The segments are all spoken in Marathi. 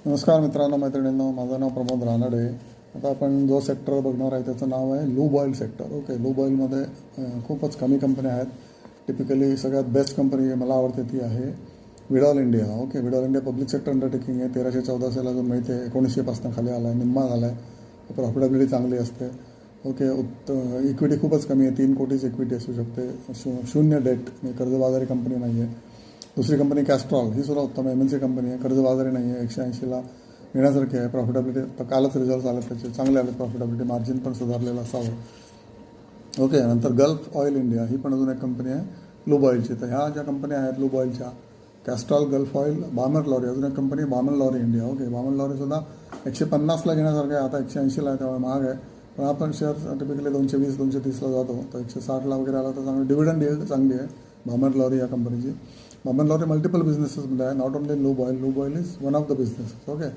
नमस्कार मित्रांनो, मैत्रिणींनो, माझं नाव प्रमोद रानडे. आता आपण जो सेक्टर बघणार आहे त्याचं नाव आहे lube oil sector. Okay, lube ऑइलमध्ये खूपच कमी कंपन्या आहेत. टिपिकली सगळ्यात बेस्ट कंपनी मला आवडते ती आहे Veedol India. Okay, Veedol India public sector undertaking आहे. 1314 अजून मिळते, 1900 खाली आला आहे, निम्मा झाला आहे. प्रॉफिटेबिलिटी चांगली असते. ओके, इक्विटी खूपच कमी आहे, 3 कोटीच इक्विटी असू शकते. शून्य डेट, कर्जबाजारी कंपनी नाही आहे. दुसरी कंपनी कॅस्ट्रॉल, ही सुद्धा उत्तम MNC कंपनी आहे, कर्जबाजारी नाही आहे, 180ला घेण्यासारखी आहे. प्रॉफिटेबिलिटी तर कालच रिझल्ट आले त्याचे चांगले आले, प्रॉफिटेबिलिटी मार्जिन पण सुधारलेलं असावं. ओके, नंतर गल्फ ऑइल इंडिया, ही पण अजून एक कंपनी आहे लूब ऑइलची. तर ह्या ज्या कंपन्या आहेत lube ऑइलच्या, Castrol, gulf oil, बामर lorry, अजून एक कंपनी बामर लॉरी इंडिया. ओके, बामर लॉरीसुद्धा 150ला घेण्यासारखं आहे, आता 180ला आहे, त्यामुळे महाग आहे. पण आपण शेअर टिपिकली 220 230ला जातो, तर 160ला वगैरे आला तर चांगलं डिव्हिडंड यील्ड चांगली आहे बामर लॉरी या कंपनीची. बामर लॉरी मल्टिपल बिझनेसेसमध्ये आहे, not only lube oil. Lube oil is one of the businesses. Okay,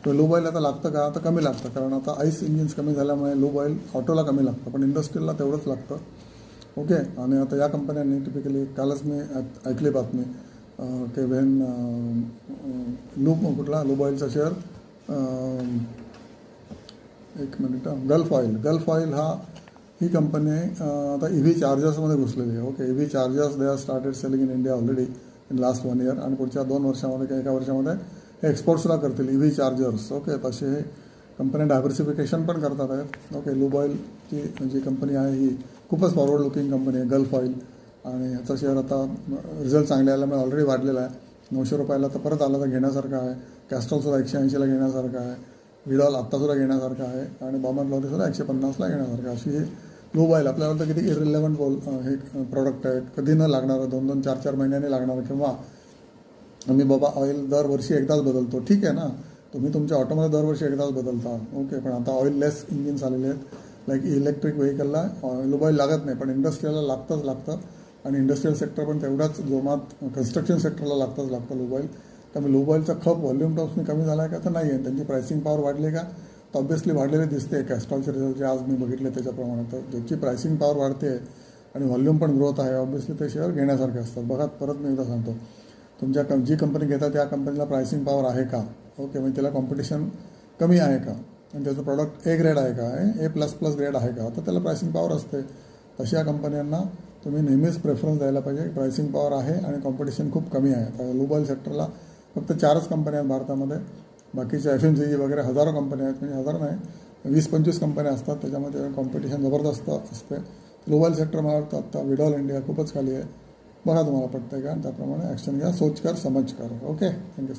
तर लूब ऑइल आता लागतं का? आता कमी लागतं, कारण आता आईस इंजिन्स कमी झाल्यामुळे लूब ऑइल ऑटोला कमी लागतं, पण इंडस्ट्रीला तेवढंच लागतं. ओके, आणि आता या कंपन्यांनी टिपिकली कालच मी ऐकली बातमी की वेन लूब ऑइलचा शेअर, एक मिनिट, गल्फ ऑइल ही कंपनी आता EV चार्जर्समध्ये घुसलेली आहे. Okay, EV chargers they are started selling in India already in last 1 year, आणि पुढच्या 2 वर्षामध्ये किंवा 1 वर्षामध्ये हे एक्सपोर्टसुद्धा करतील EV चार्जर्स. ओके, तसे हे कंपन्या डायव्हर्सिफिकेशन पण करतात आहेत. ओके, लूब ऑइलची जी कंपनी आहे ही खूपच फॉरवर्ड लुकिंग कंपनी आहे गल्फ ऑइल, आणि याचा शेअर आता रिझल्ट चांगले आल्यामुळे ऑलरेडी वाढलेला आहे. 900 रुपयाला तर परत आला तर घेण्यासारखं आहे. कॅस्ट्रॉलसुद्धा 180ला घेण्यासारखं आहे. विडॉल आत्तासुद्धा घेण्यासारखं आहे, आणि बामर लॉरीसुद्धा 150ला घेण्यासारखं. अशी हे लूब ऑइल आपल्याला वाटतं किती इरिलेव्हंट हे प्रॉडक्ट आहेत, कधी न लागणारं, 2-2, 4-4 महिन्यांनी लागणारं, किंवा आम्ही बाबा ऑइल दरवर्षी एकदाच बदलतो. ठीक आहे ना, तुम्ही तुमच्या ऑटोमध्ये दरवर्षी एकदाच बदलता. ओके, पण आता ऑइल लेस इंजिन्स आलेले आहेत. लाईक इलेक्ट्रिक व्हेकलला लूब ऑइल लागत नाही, पण इंडस्ट्रीला लागतं, आणि इंडस्ट्रियल सेक्टर पण तेवढ्याच जोमात कन्स्ट्रक्शन सेक्टरला लागतं लूब ऑइल. त्यामुळे लूब ऑइलचा खप व्हॉल्यूम टर्म्सनी कमी झाला आहे का? तर नाही आहे. त्यांची प्राइसिंग पॉवर वाढली का? तर ऑब्व्हियसली वाढलेली दिसते. कॅस्ट्रॉलचे रिझल्ट जे आज मी बघितले त्याच्याप्रमाणे, तर ज्याची प्राइसिंग पॉवर वाढते आणि व्हॉल्यूम पण ग्रोथ आहे, ऑब्व्हियसली ते शेअर घेण्यासारखे असतात. बघा, परत मी एकदा सांगतो, तुमच्या जी कंपनी घेतात त्या कंपनीला प्राइसिंग पॉवर आहे का? ओके, म्हणजे त्याला कॉम्पिटिशन कमी आहे का? आणि त्याचं प्रॉडक्ट A ग्रेड आहे का, A++ ग्रेड आहे का? तर त्याला प्राइसिंग पॉवर असते. तशा कंपन्यांना तुम्ही नेहमीच प्रेफरन्स द्यायला पाहिजे. प्राइसिंग पॉवर आहे आणि कॉम्पिटिशन खूप कमी आहे. तर लूब ऑइल सेक्टरला फक्त 4च कंपन्या आहेत भारतामध्ये. बाकीच्या FMCG वगैरे हजारो कंपन्या आहेत, म्हणजे हजारो नाही, 20-25 कंपन्या असतात. त्याच्यामध्ये कॉम्पिटिशन जबरदस्त असते. लूब ऑइल सेक्टर मला वाटतं आत्ता विडॉल इंडिया खूपच खाली आहे. बघा तुम्हाला पटतं का, आणि त्याप्रमाणे ॲक्शन घ्या. सोच कर, समज कर. Okay, thank you.